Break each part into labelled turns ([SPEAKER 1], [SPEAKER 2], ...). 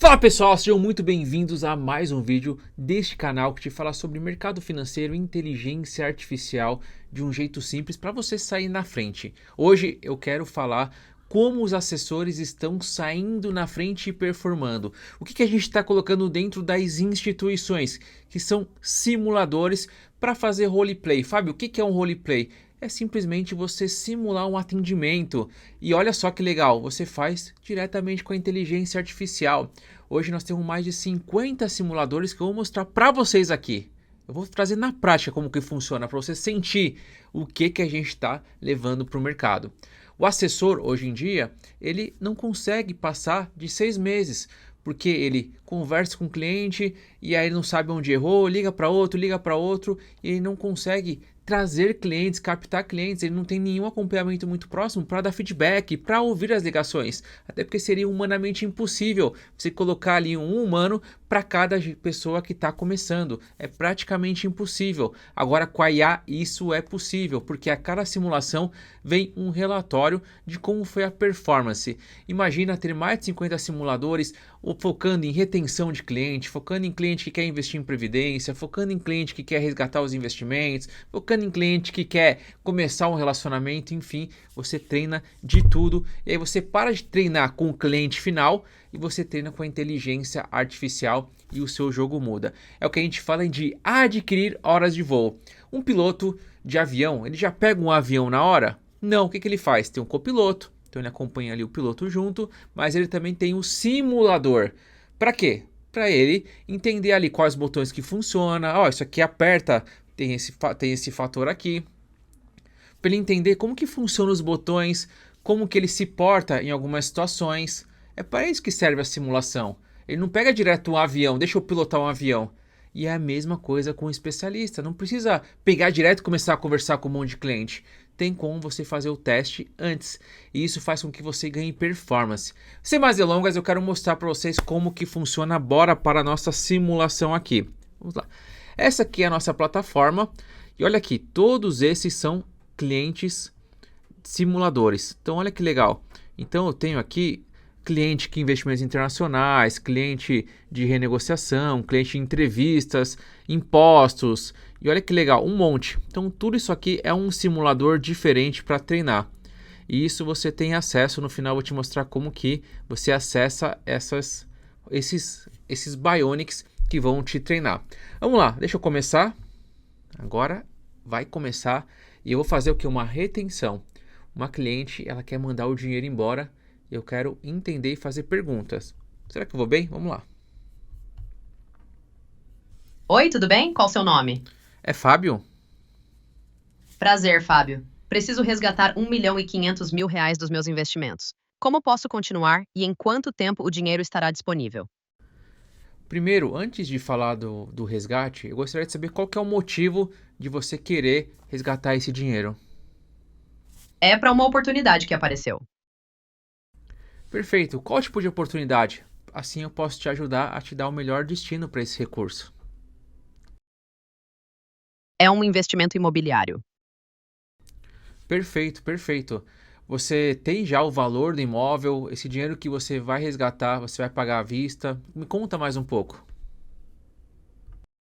[SPEAKER 1] Fala pessoal, sejam muito bem-vindos a mais um vídeo deste canal que te fala sobre mercado financeiro e inteligência artificial de um jeito simples para você sair na frente. Hoje eu quero falar como os assessores estão saindo na frente e performando. O que a gente está colocando dentro das instituições, que são simuladores para fazer roleplay. Fábio, o que é um roleplay? É simplesmente você simular um atendimento. E olha só que legal, você faz diretamente com a inteligência artificial. Hoje nós temos mais de 50 simuladores que eu vou mostrar para vocês aqui. Eu vou trazer na prática como que funciona, para você sentir o que a gente está levando para o mercado. O assessor, hoje em dia, ele não consegue passar de 6 meses, porque ele conversa com o cliente e aí ele não sabe onde errou, liga para outro, e ele não consegue trazer clientes, captar clientes, ele não tem nenhum acompanhamento muito próximo para dar feedback, para ouvir as ligações, até porque seria humanamente impossível você colocar ali um humano para cada pessoa que está começando, é praticamente impossível. Agora com a IA isso é possível, porque a cada simulação vem um relatório de como foi a performance. Imagina ter mais de 50 simuladores focando em retenção de cliente, focando em cliente que quer investir em previdência, focando em cliente que quer resgatar os investimentos, focando em cliente que quer começar um relacionamento, enfim, você treina de tudo. E aí você para de treinar com o cliente final e você treina com a inteligência artificial e o seu jogo muda. É o que a gente fala de adquirir horas de voo. Um piloto de avião, ele já pega um avião na hora? Não, o que ele faz? Tem um copiloto, então ele acompanha ali o piloto junto, mas ele também tem o simulador. Para quê? Para ele entender ali quais botões que funcionam. Ó, isso aqui aperta, tem esse fator aqui. Para ele entender como que funcionam os botões, como que ele se porta em algumas situações. É para isso que serve a simulação. Ele não pega direto um avião, deixa eu pilotar um avião. E é a mesma coisa com o especialista. Não precisa pegar direto e começar a conversar com um monte de cliente. Tem como você fazer o teste antes. E isso faz com que você ganhe performance. Sem mais delongas, eu quero mostrar para vocês como que funciona. Bora para a nossa simulação aqui. Vamos lá. Essa aqui é a nossa plataforma. E olha aqui, todos esses são clientes simuladores. Então olha que legal. Então eu tenho aqui cliente que investimentos internacionais, cliente de renegociação, cliente de entrevistas, impostos, e olha que legal, um monte. Então tudo isso aqui é um simulador diferente para treinar. E isso você tem acesso, no final eu vou te mostrar como que você acessa esses Bionics que vão te treinar. Vamos lá, deixa eu começar. Agora vai começar e eu vou fazer o que? Uma retenção. Uma cliente, ela quer mandar o dinheiro embora. Eu quero entender e fazer perguntas. Será que eu vou bem? Vamos lá.
[SPEAKER 2] Oi, tudo bem? Qual o seu nome?
[SPEAKER 1] É Fábio?
[SPEAKER 2] Prazer, Fábio. Preciso resgatar 1.500.000 reais dos meus investimentos. Como posso continuar e em quanto tempo o dinheiro estará disponível?
[SPEAKER 1] Primeiro, antes de falar do resgate, eu gostaria de saber qual que é o motivo de você querer resgatar esse dinheiro.
[SPEAKER 2] É para uma oportunidade que apareceu.
[SPEAKER 1] Perfeito. Qual tipo de oportunidade? Assim eu posso te ajudar a te dar o melhor destino para esse recurso.
[SPEAKER 2] É um investimento imobiliário.
[SPEAKER 1] Perfeito, perfeito. Você tem já o valor do imóvel, esse dinheiro que você vai resgatar, você vai pagar à vista? Me conta mais um pouco.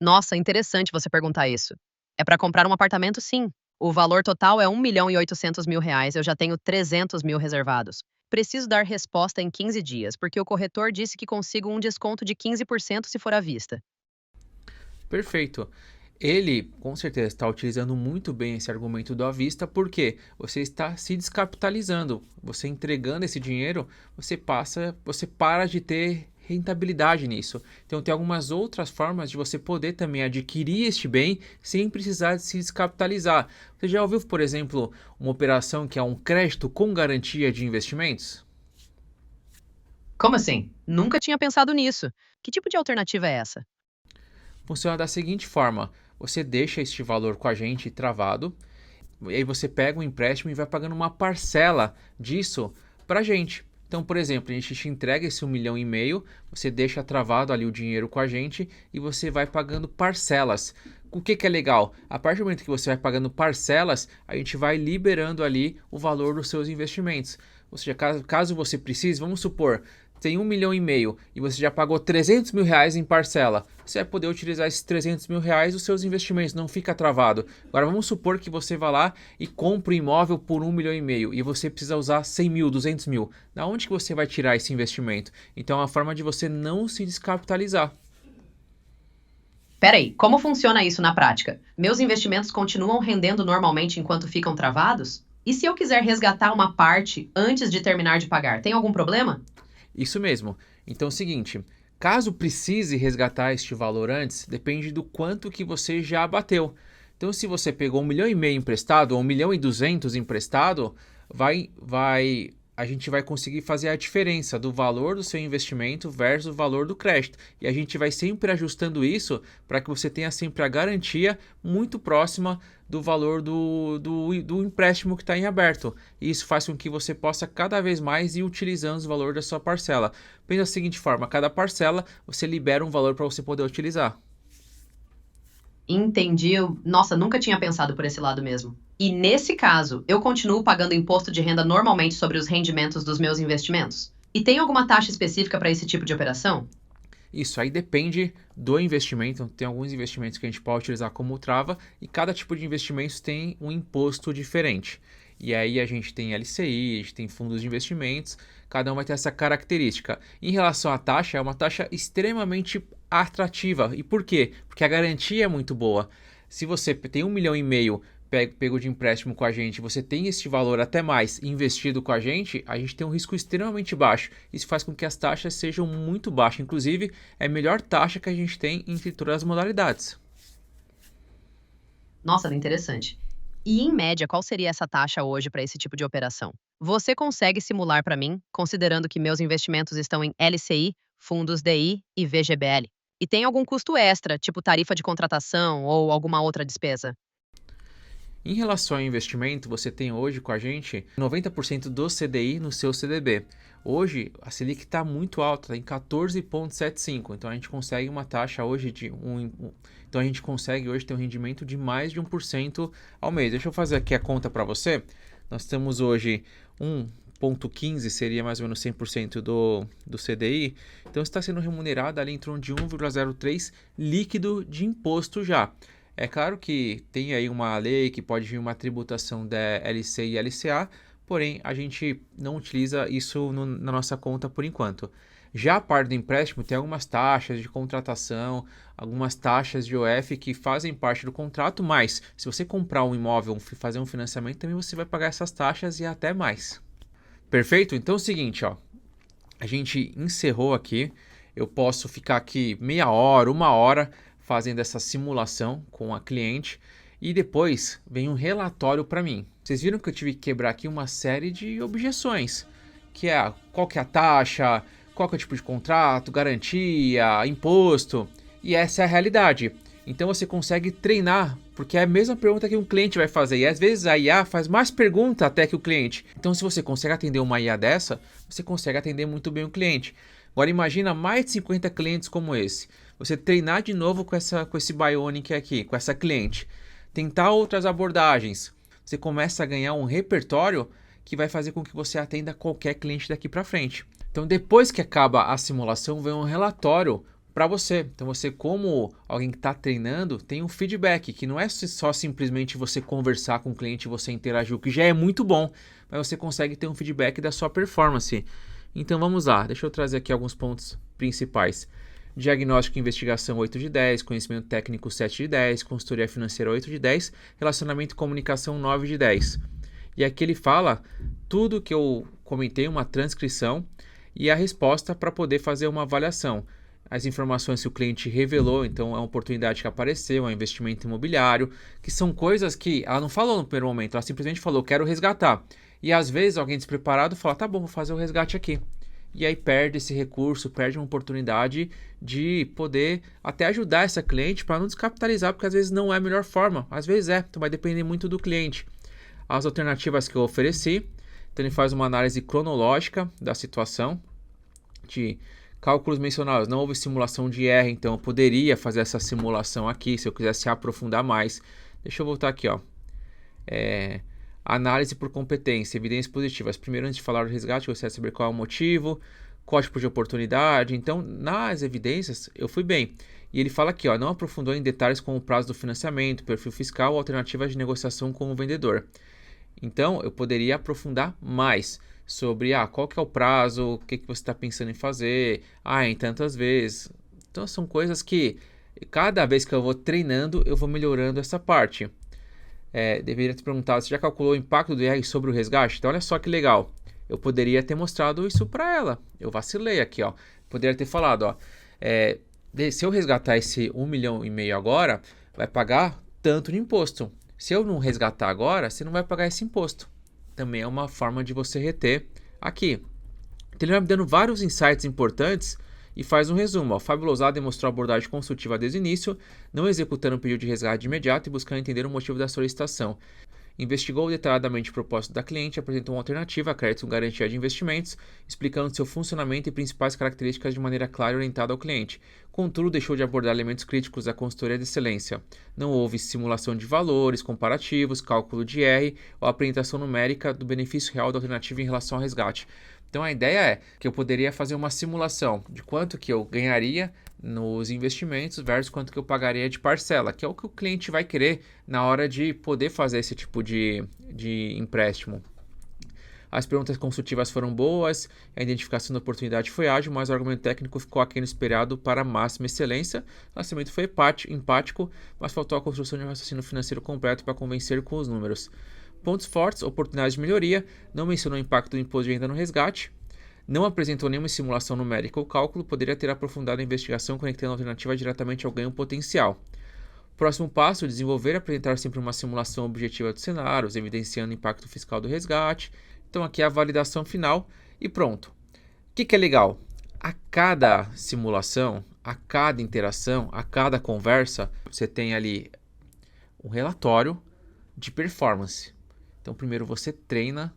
[SPEAKER 2] Nossa, interessante você perguntar isso. É para comprar um apartamento, sim. O valor total é 1.800.000 reais. Eu já tenho 300 mil reservados. Preciso dar resposta em 15 dias, porque o corretor disse que consigo um desconto de 15% se for à vista.
[SPEAKER 1] Perfeito. Ele, com certeza, está utilizando muito bem esse argumento do à vista, porque você está se descapitalizando. Você entregando esse dinheiro, você para de ter rentabilidade nisso. Então, tem algumas outras formas de você poder também adquirir este bem sem precisar de se descapitalizar. Você já ouviu, por exemplo, uma operação que é um crédito com garantia de investimentos?
[SPEAKER 2] Como assim? Nunca tinha pensado nisso. Que tipo de alternativa é essa?
[SPEAKER 1] Funciona da seguinte forma: você deixa este valor com a gente travado, e aí você pega um empréstimo e vai pagando uma parcela disso para a gente. Então, por exemplo, a gente te entrega esse 1,5 milhão, você deixa travado ali o dinheiro com a gente e você vai pagando parcelas. O que é legal? A partir do momento que você vai pagando parcelas, a gente vai liberando ali o valor dos seus investimentos. Ou seja, caso você precise, vamos supor, tem 1,5 milhão e você já pagou 300 mil reais em parcela, você vai poder utilizar esses 300 mil reais nos seus investimentos, não fica travado. Agora vamos supor que você vá lá e compre um imóvel por 1,5 milhão e você precisa usar 100 mil, 200 mil. Da onde que você vai tirar esse investimento? Então é uma forma de você não se descapitalizar.
[SPEAKER 2] Peraí, como funciona isso na prática? Meus investimentos continuam rendendo normalmente enquanto ficam travados? E se eu quiser resgatar uma parte antes de terminar de pagar, tem algum problema?
[SPEAKER 1] Isso mesmo. Então é o seguinte, caso precise resgatar este valor antes, depende do quanto que você já abateu. Então se você pegou 1,5 milhão emprestado ou 1,2 milhão emprestado, a gente vai conseguir fazer a diferença do valor do seu investimento versus o valor do crédito. E a gente vai sempre ajustando isso para que você tenha sempre a garantia muito próxima do valor do empréstimo que está em aberto. E isso faz com que você possa cada vez mais ir utilizando o valor da sua parcela. Pensa da seguinte forma, cada parcela você libera um valor para você poder utilizar.
[SPEAKER 2] Entendi. Nossa, nunca tinha pensado por esse lado mesmo. E nesse caso, eu continuo pagando imposto de renda normalmente sobre os rendimentos dos meus investimentos? E tem alguma taxa específica para esse tipo de operação?
[SPEAKER 1] Isso aí depende do investimento. Tem alguns investimentos que a gente pode utilizar como trava e cada tipo de investimento tem um imposto diferente. E aí a gente tem LCI, a gente tem fundos de investimentos, cada um vai ter essa característica. Em relação à taxa, é uma taxa extremamente atrativa. E por quê? Porque a garantia é muito boa. Se você tem 1,5 milhão pego de empréstimo com a gente, você tem este valor até mais investido com a gente tem um risco extremamente baixo. Isso faz com que as taxas sejam muito baixas. Inclusive, é a melhor taxa que a gente tem entre todas as modalidades.
[SPEAKER 2] Nossa, interessante. E em média, qual seria essa taxa hoje para esse tipo de operação? Você consegue simular para mim, considerando que meus investimentos estão em LCI, fundos DI e VGBL? E tem algum custo extra, tipo tarifa de contratação ou alguma outra despesa?
[SPEAKER 1] Em relação ao investimento, você tem hoje com a gente 90% do CDI no seu CDB. Hoje a Selic está muito alta, está em 14,75. Então a gente consegue uma taxa hoje então a gente consegue hoje ter um rendimento de mais de 1% ao mês. Deixa eu fazer aqui a conta para você. Nós temos hoje 1,15, seria mais ou menos 100% do CDI. Então está sendo remunerado ali em torno de 1,03 líquido de imposto já. É claro que tem aí uma lei que pode vir uma tributação da LC e LCA, porém a gente não utiliza isso na nossa conta por enquanto. Já a parte do empréstimo tem algumas taxas de contratação, algumas taxas de OF que fazem parte do contrato, mas se você comprar um imóvel, fazer um financiamento, também você vai pagar essas taxas e até mais. Perfeito? Então é o seguinte, ó, a gente encerrou aqui, eu posso ficar aqui meia hora, uma hora, fazendo essa simulação com a cliente e depois vem um relatório para mim. Vocês viram que eu tive que quebrar aqui uma série de objeções, que é qual que é a taxa, qual que é o tipo de contrato, garantia, imposto, e essa é a realidade. Então você consegue treinar, porque é a mesma pergunta que um cliente vai fazer, e às vezes a IA faz mais pergunta até que o cliente. Então se você consegue atender uma IA dessa, você consegue atender muito bem o cliente. Agora imagina mais de 50 clientes como esse. Você treinar de novo com esse Bionic aqui, com essa cliente. Tentar outras abordagens. Você começa a ganhar um repertório que vai fazer com que você atenda qualquer cliente daqui para frente. Então depois que acaba a simulação, vem um relatório para você. Então você, como alguém que está treinando, tem um feedback, que não é só simplesmente você conversar com o cliente e você interagir, o que já é muito bom, mas você consegue ter um feedback da sua performance. Então vamos lá, deixa eu trazer aqui alguns pontos principais. Diagnóstico e investigação 8 de 10, conhecimento técnico 7 de 10, consultoria financeira 8 de 10, relacionamento e comunicação 9 de 10. E aqui ele fala tudo que eu comentei, uma transcrição e a resposta para poder fazer uma avaliação. As informações que o cliente revelou, então é uma oportunidade que apareceu, é um investimento imobiliário, que são coisas que ela não falou no primeiro momento, ela simplesmente falou, quero resgatar. E às vezes alguém despreparado fala, tá bom, vou fazer o resgate aqui. E aí perde esse recurso, perde uma oportunidade de poder até ajudar essa cliente para não descapitalizar, porque às vezes não é a melhor forma, às vezes então vai depender muito do cliente. As alternativas que eu ofereci, então ele faz uma análise cronológica da situação, de cálculos mencionados, não houve simulação de R, então eu poderia fazer essa simulação aqui, se eu quisesse aprofundar mais. Deixa eu voltar aqui, ó. Análise por competência, evidências positivas. Primeiro, antes de falar do resgate, você vai saber qual é o motivo, qual tipo de oportunidade. Então, nas evidências, eu fui bem. E ele fala aqui, ó, não aprofundou em detalhes como o prazo do financiamento, perfil fiscal ou alternativas de negociação com o vendedor. Então, eu poderia aprofundar mais sobre qual que é o prazo, o que você está pensando em fazer, em tantas vezes. Então, são coisas que cada vez que eu vou treinando, eu vou melhorando essa parte. Deveria ter perguntado, você já calculou o impacto do IR sobre o resgate? Então, olha só que legal. Eu poderia ter mostrado isso para ela. Eu vacilei aqui, ó. Poderia ter falado, ó, se eu resgatar esse 1,5 milhão agora, vai pagar tanto de imposto. Se eu não resgatar agora, você não vai pagar esse imposto. Também é uma forma de você reter aqui. Então ele vai me dando vários insights importantes e faz um resumo. Fábio Lousada demonstrou abordagem consultiva desde o início, não executando o pedido de resgate de imediato e buscando entender o motivo da solicitação. Investigou detalhadamente o propósito da cliente, apresentou uma alternativa a crédito com garantia de investimentos, explicando seu funcionamento e principais características de maneira clara e orientada ao cliente. Contudo, deixou de abordar elementos críticos da consultoria de excelência. Não houve simulação de valores, comparativos, cálculo de R ou apresentação numérica do benefício real da alternativa em relação ao resgate. Então a ideia é que eu poderia fazer uma simulação de quanto que eu ganharia nos investimentos versus quanto que eu pagaria de parcela, que é o que o cliente vai querer na hora de poder fazer esse tipo de empréstimo. As perguntas consultivas foram boas, a identificação da oportunidade foi ágil, mas o argumento técnico ficou aquém do esperado para a máxima excelência. O lançamento foi empático, mas faltou a construção de um raciocínio financeiro completo para convencer com os números. Pontos fortes, oportunidades de melhoria, não mencionou o impacto do imposto de renda no resgate, não apresentou nenhuma simulação numérica ou cálculo, poderia ter aprofundado a investigação conectando a alternativa diretamente ao ganho potencial. Próximo passo, desenvolver e apresentar sempre uma simulação objetiva dos cenários, evidenciando o impacto fiscal do resgate. Então aqui é a validação final e pronto. O que é legal? A cada simulação, a cada interação, a cada conversa, você tem ali um relatório de performance. Então, primeiro você treina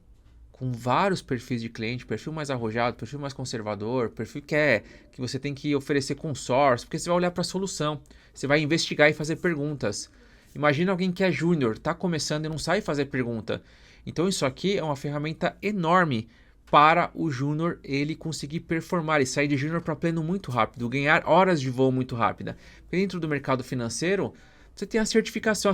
[SPEAKER 1] com vários perfis de cliente, perfil mais arrojado, perfil mais conservador, perfil que você tem que oferecer consórcio, porque você vai olhar para a solução, você vai investigar e fazer perguntas. Imagina alguém que é júnior, está começando e não sabe fazer pergunta. Então, isso aqui é uma ferramenta enorme para o júnior ele conseguir performar e sair de júnior para pleno muito rápido, ganhar horas de voo muito rápida. Porque dentro do mercado financeiro, você tem a certificação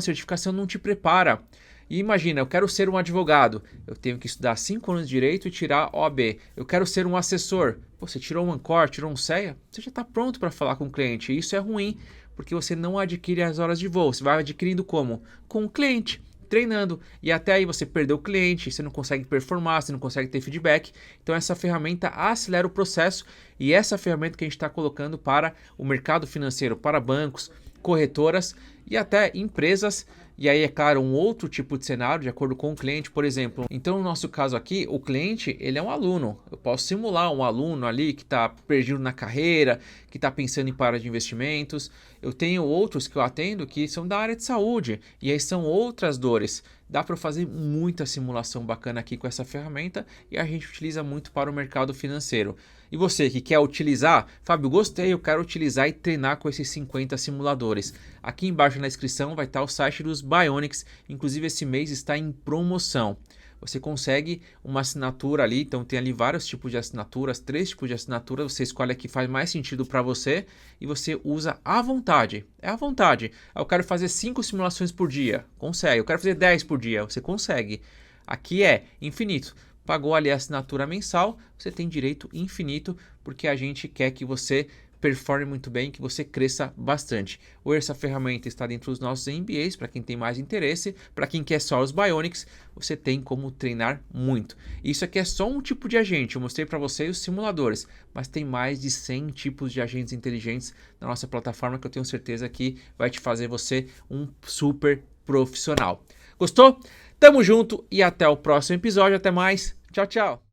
[SPEAKER 1] não te prepara. E imagina, eu quero ser um advogado, eu tenho que estudar 5 anos de direito e tirar OAB. Eu quero ser um assessor. Você tirou um Ancor, tirou um CEA, você já está pronto para falar com o cliente. E isso é ruim, porque você não adquire as horas de voo. Você vai adquirindo como? Com o cliente, treinando. E até aí você perdeu o cliente, você não consegue performar, você não consegue ter feedback. Então essa ferramenta acelera o processo e essa ferramenta que a gente está colocando para o mercado financeiro, para bancos, corretoras e até empresas. E aí, é claro, um outro tipo de cenário de acordo com o cliente, por exemplo. Então, no nosso caso aqui, o cliente, ele é um aluno. Eu posso simular um aluno ali que está perdido na carreira, que está pensando em parar de investimentos. Eu tenho outros que eu atendo que são da área de saúde. E aí são outras dores. Dá para fazer muita simulação bacana aqui com essa ferramenta e a gente utiliza muito para o mercado financeiro. E você que quer utilizar, Fábio, gostei, eu quero utilizar e treinar com esses 50 simuladores. Aqui embaixo na descrição vai estar o site dos Bionics, inclusive esse mês está em promoção. Você consegue uma assinatura ali, então tem ali vários tipos de assinaturas, 3 tipos de assinatura, você escolhe a que faz mais sentido para você e você usa à vontade, é à vontade. Eu quero fazer 5 simulações por dia, consegue. Eu quero fazer 10 por dia, você consegue. Aqui é infinito. Pagou ali a assinatura mensal, você tem direito infinito, porque a gente quer que você performe muito bem, que você cresça bastante. Hoje essa ferramenta está dentro dos nossos MBAs, para quem tem mais interesse, para quem quer só os Bionics, você tem como treinar muito. Isso aqui é só um tipo de agente, eu mostrei para vocês os simuladores, mas tem mais de 100 tipos de agentes inteligentes na nossa plataforma que eu tenho certeza que vai te fazer você um super profissional. Gostou? Tamo junto e até o próximo episódio. Até mais. Tchau, tchau.